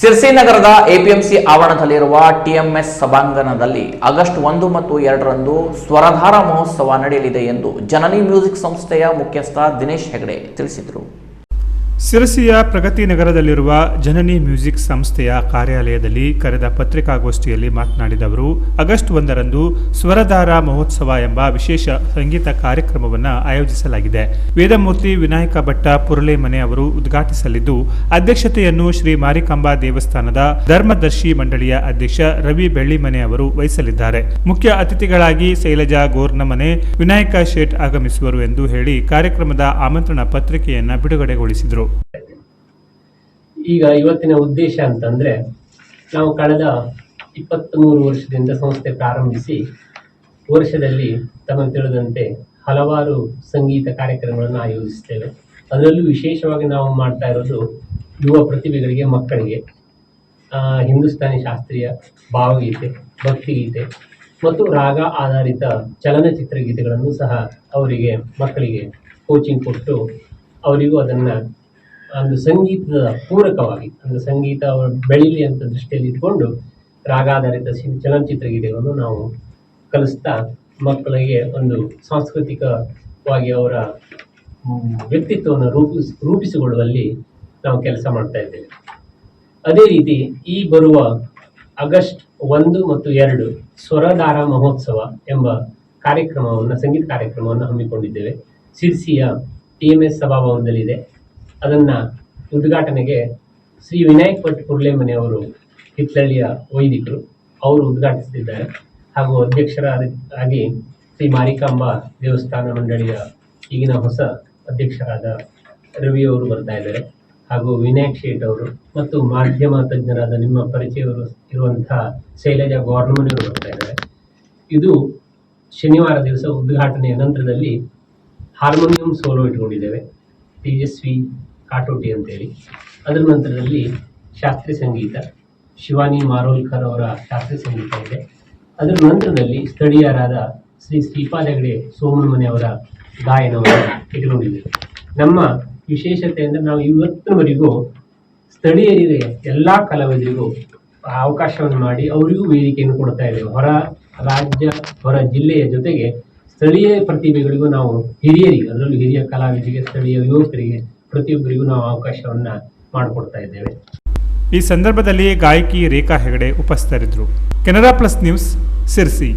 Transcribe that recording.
ಸಿರ್ಸಿ ನಗರದ ಎಪಿಎಂಸಿ ಆವರಣದಲ್ಲಿರುವ ಟಿಎಂಎಸ್ ಸಭಾಂಗಣದಲ್ಲಿ ಆಗಸ್ಟ್ 1 ಮತ್ತು 2 ರಂದು ಸ್ವರಧಾರ ಮಹೋತ್ಸವ ನಡೆಯಲಿದೆ ಎಂದು ಜನನಿ ಮ್ಯೂಸಿಕ್ ಸಂಸ್ಥೆಯ ಮುಖ್ಯಸ್ಥ ದಿನೇಶ್ ಹೆಗಡೆ ತಿಳಿಸಿದರು. ಸಿರಸಿಯ ಪ್ರಗತಿ ನಗರದಲ್ಲಿರುವ ಜನನಿ ಮ್ಯೂಸಿಕ್ ಸಂಸ್ಥೆಯ ಕಾರ್ಯಾಲಯದಲ್ಲಿ ಕರೆದ ಪತ್ರಿಕಾಗೋಷ್ಠಿಯಲ್ಲಿ ಮಾತನಾಡಿದ ಅವರು, ಆಗಸ್ಟ್ 1 ರಂದು ಸ್ವರಧಾರ ಮಹೋತ್ಸವ ಎಂಬ ವಿಶೇಷ ಸಂಗೀತ ಕಾರ್ಯಕ್ರಮವನ್ನು ಆಯೋಜಿಸಲಾಗಿದೆ. ವೇದಮೂರ್ತಿ ವಿನಾಯಕ ಭಟ್ಟ ಪುರಲೆಮನೆ ಅವರು ಉದ್ಘಾಟಿಸಲಿದ್ದು, ಅಧ್ಯಕ್ಷತೆಯನ್ನು ಶ್ರೀ ಮಾರಿಕಾಂಬಾ ದೇವಸ್ಥಾನದ ಧರ್ಮದರ್ಶಿ ಮಂಡಳಿಯ ಅಧ್ಯಕ್ಷ ರವಿ ಬೆಳ್ಳಿಮನೆ ಅವರು ವಹಿಸಲಿದ್ದಾರೆ. ಮುಖ್ಯ ಅತಿಥಿಗಳಾಗಿ ಶೈಲಜಾ ಗೋರ್ನಮನೆ, ವಿನಾಯಕ ಶೇಟ್ ಆಗಮಿಸುವರು ಎಂದು ಹೇಳಿ ಕಾರ್ಯಕ್ರಮದ ಆಮಂತ್ರಣ ಪತ್ರಿಕೆಯನ್ನು ಬಿಡುಗಡೆಗೊಳಿಸಿದರು. ಈಗ ಇವತ್ತಿನ ಉದ್ದೇಶ ಅಂತಂದ್ರೆ, ನಾವು ಕಳೆದ 23 ವರ್ಷದಿಂದ ಸಂಸ್ಥೆ ಪ್ರಾರಂಭಿಸಿ ವರ್ಷದಲ್ಲಿ ತಮಗೆ ತಿಳಿದಂತೆ ಹಲವಾರು ಸಂಗೀತ ಕಾರ್ಯಕ್ರಮಗಳನ್ನು ಆಯೋಜಿಸ್ತೇವೆ. ಅದರಲ್ಲೂ ವಿಶೇಷವಾಗಿ ನಾವು ಮಾಡ್ತಾ ಇರೋದು ಯುವ ಪ್ರತಿಭೆಗಳಿಗೆ, ಮಕ್ಕಳಿಗೆ ಹಿಂದೂಸ್ತಾನಿ ಶಾಸ್ತ್ರೀಯ ಭಾವಗೀತೆ, ಭಕ್ತಿಗೀತೆ ಮತ್ತು ರಾಗ ಆಧಾರಿತ ಚಲನಚಿತ್ರ ಗೀತೆಗಳನ್ನು ಸಹ ಅವರಿಗೆ, ಮಕ್ಕಳಿಗೆ ಕೋಚಿಂಗ್ ಕೊಟ್ಟು ಅವರಿಗೂ ಅದನ್ನು ಒಂದು ಸಂಗೀತದ ಪೂರಕವಾಗಿ, ಒಂದು ಸಂಗೀತ ಬೆಳೀಲಿ ಅಂತ ದೃಷ್ಟಿಯಲ್ಲಿ ಇಟ್ಕೊಂಡು ರಾಗಾಧಾರಿತ ಚಲನಚಿತ್ರ ಗೀತೆಗಳನ್ನು ನಾವು ಕಲಿಸ್ತಾ ಮಕ್ಕಳಿಗೆ ಒಂದು ಸಾಂಸ್ಕೃತಿಕವಾಗಿ ಅವರ ವ್ಯಕ್ತಿತ್ವವನ್ನು ರೂಪಿಸಿಕೊಳ್ಳುವಲ್ಲಿ ನಾವು ಕೆಲಸ ಮಾಡ್ತಾ ಇದ್ದೇವೆ. ಅದೇ ರೀತಿ ಈ ಬರುವ ಆಗಸ್ಟ್ 1 ಮತ್ತು 2 ಸ್ವರಧಾರ ಮಹೋತ್ಸವ ಎಂಬ ಕಾರ್ಯಕ್ರಮವನ್ನು, ಸಂಗೀತ ಕಾರ್ಯಕ್ರಮವನ್ನು ಹಮ್ಮಿಕೊಂಡಿದ್ದೇವೆ. ಸಿರ್ಸಿಯ ಟಿಎಂಎಸ್ ಸಭಾಭವನದಲ್ಲಿದೆ. ಅದನ್ನು ಉದ್ಘಾಟನೆಗೆ ಶ್ರೀ ವಿನಾಯಕ್ ಭಟ್ ಪುರಲೆಮನೆ ಅವರು, ಹಿತ್ತಳ್ಳಿಯ ವೈದಿಕರು, ಅವರು ಉದ್ಘಾಟಿಸುತ್ತಿದ್ದಾರೆ. ಹಾಗೂ ಅಧ್ಯಕ್ಷರಾಗಿ ಶ್ರೀ ಮಾರಿಕಾಂಬಾ ದೇವಸ್ಥಾನ ಮಂಡಳಿಯ ಈಗಿನ ಹೊಸ ಅಧ್ಯಕ್ಷರಾದ ರವಿ ಅವರು ಬರ್ತಾ ಇದ್ದಾರೆ. ಹಾಗೂ ವಿನಾಯಕ್ ಶೇಟ್ ಅವರು ಮತ್ತು ಮಾಧ್ಯಮ ತಜ್ಞರಾದ ನಿಮ್ಮ ಪರಿಚಯವರು ಇರುವಂತಹ ಶೈಲಜಾ ಗೋರ್ನಮನೆ ಅವರು ಬರ್ತಾ ಇದ್ದಾರೆ. ಇದು ಶನಿವಾರ ದಿವಸ ಉದ್ಘಾಟನೆಯ ನಂತರದಲ್ಲಿ ಹಾರ್ಮೋನಿಯಂ ಸೋಲೋ ಇಟ್ಕೊಂಡಿದ್ದೇವೆ, ತೇಜಸ್ವಿ ಕಾಟೋಟಿ ಅಂತೇಳಿ. ಅದರ ನಂತರದಲ್ಲಿ ಶಾಸ್ತ್ರೀಯ ಸಂಗೀತ, ಶಿವಾನಿ ಮಾರೋಲ್ಕರ್ ಅವರ ಶಾಸ್ತ್ರೀಯ ಸಂಗೀತ ಇದೆ. ಅದರ ನಂತರದಲ್ಲಿ ಸ್ಥಳೀಯರಾದ ಶ್ರೀ ಶ್ರೀಪಾದ ಹೆಗಡೆ ಸೋಮನಮನೆ ಅವರ ಗಾಯನವನ್ನು ಇಟ್ಕೊಂಡಿದ್ದೇವೆ. ನಮ್ಮ ವಿಶೇಷತೆ ಅಂದರೆ, ನಾವು ಇವತ್ತಿನವರೆಗೂ ಸ್ಥಳೀಯರಿಗೆ, ಎಲ್ಲ ಕಲಾವಿದರಿಗೂ ಅವಕಾಶವನ್ನು ಮಾಡಿ ಅವರಿಗೂ ವೇದಿಕೆಯನ್ನು ಕೊಡ್ತಾ ಇದ್ದೇವೆ. ಹೊರ ರಾಜ್ಯ, ಹೊರ ಜಿಲ್ಲೆಯ ಜೊತೆಗೆ ಸ್ಥಳೀಯ ಪ್ರತಿಭೆಗಳಿಗೂ ನಾವು, ಹಿರಿಯರಿಗೆ, ಅದರಲ್ಲೂ ಹಿರಿಯ ಕಲಾವಿದರಿಗೆ, ಸ್ಥಳೀಯ ಯುವಕರಿಗೆ, ಪ್ರತಿಯೊಬ್ಬರಿಗೂ ನಾವು ಅವಕಾಶವನ್ನು ಮಾಡಿಕೊಡ್ತಾ ಇದ್ದೇವೆ. ಈ ಸಂದರ್ಭದಲ್ಲಿ ಗಾಯಕಿ ರೇಖಾ ಹೆಗಡೆ ಉಪಸ್ಥಿತರಿದ್ದರು. Canara plus news, Sirsi.